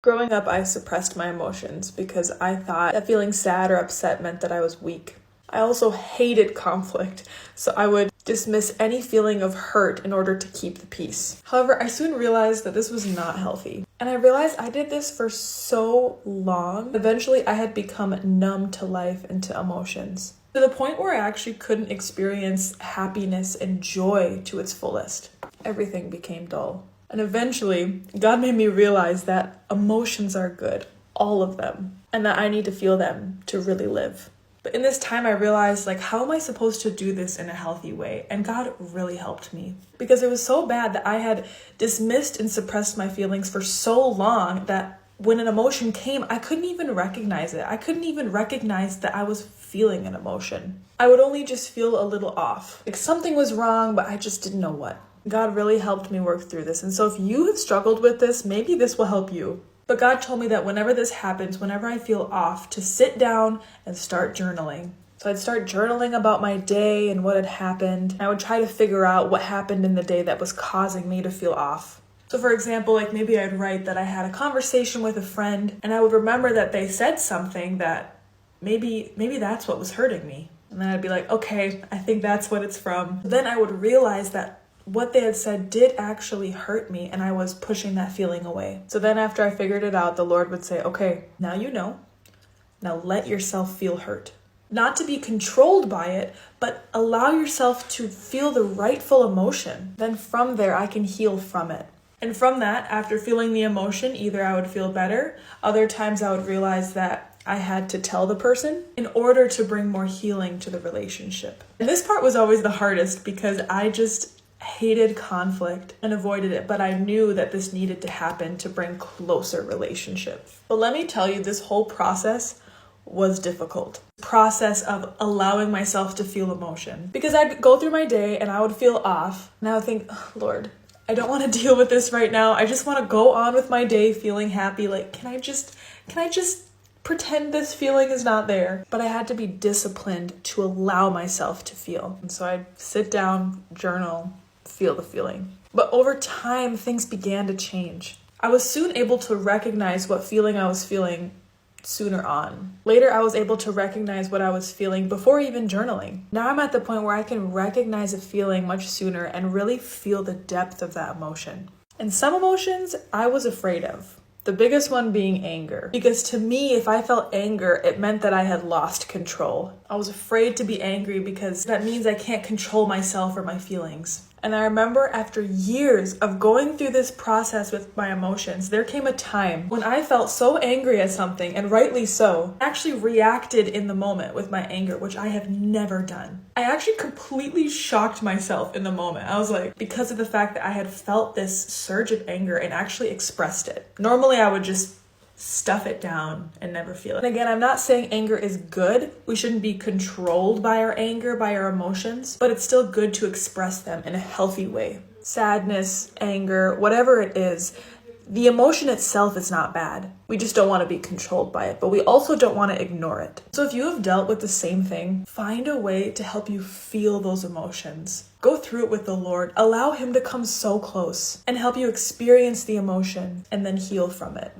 Growing up, I suppressed my emotions because I thought that feeling sad or upset meant that I was weak. I also hated conflict, so I would dismiss any feeling of hurt in order to keep the peace. However, I soon realized that this was not healthy. And I realized I did this for so long. Eventually, I had become numb to life and to emotions, to the point where I actually couldn't experience happiness and joy to its fullest. Everything became dull. And eventually, God made me realize that emotions are good, all of them, and that I need to feel them to really live. But in this time, I realized, how am I supposed to do this in a healthy way? And God really helped me, because it was so bad that I had dismissed and suppressed my feelings for so long that when an emotion came, I couldn't even recognize it. I couldn't even recognize that I was feeling an emotion. I would only just feel a little off. Something was wrong, but I just didn't know what. God really helped me work through this. And so if you have struggled with this, maybe this will help you. But God told me that whenever this happens, whenever I feel off, to sit down and start journaling. So I'd start journaling about my day and what had happened. I would try to figure out what happened in the day that was causing me to feel off. So for example, maybe I'd write that I had a conversation with a friend, and I would remember that they said something that maybe that's what was hurting me. And then I'd be like, okay, I think that's what it's from. Then I would realize that what they had said did actually hurt me, and I was pushing that feeling away. So then after I figured it out, the Lord would say, okay, now you know. Now let yourself feel hurt. Not to be controlled by it, but allow yourself to feel the rightful emotion. Then from there, I can heal from it. And from that, after feeling the emotion, either I would feel better, other times I would realize that I had to tell the person in order to bring more healing to the relationship. And this part was always the hardest because I just hated conflict and avoided it, but I knew that this needed to happen to bring closer relationships. But let me tell you, this whole process was difficult. Process of allowing myself to feel emotion. Because I'd go through my day and I would feel off, and I would think, oh, Lord, I don't want to deal with this right now. I just want to go on with my day feeling happy. Can I just pretend this feeling is not there? But I had to be disciplined to allow myself to feel. And so I'd sit down, journal, feel the feeling. But over time, things began to change. I was soon able to recognize what feeling I was feeling sooner on. Later, I was able to recognize what I was feeling before even journaling. Now I'm at the point where I can recognize a feeling much sooner and really feel the depth of that emotion. And some emotions I was afraid of. The biggest one being anger. Because to me, if I felt anger, it meant that I had lost control. I was afraid to be angry because that means I can't control myself or my feelings. And I remember after years of going through this process with my emotions, there came a time when I felt so angry at something, and rightly so, I actually reacted in the moment with my anger, which I have never done. I actually completely shocked myself in the moment. I was because of the fact that I had felt this surge of anger and actually expressed it. Normally I would just stuff it down and never feel it. And again, I'm not saying anger is good. We shouldn't be controlled by our anger, by our emotions, but it's still good to express them in a healthy way. Sadness, anger, whatever it is, the emotion itself is not bad. We just don't want to be controlled by it, but we also don't want to ignore it. So if you have dealt with the same thing, find a way to help you feel those emotions. Go through it with the Lord. Allow Him to come so close and help you experience the emotion and then heal from it.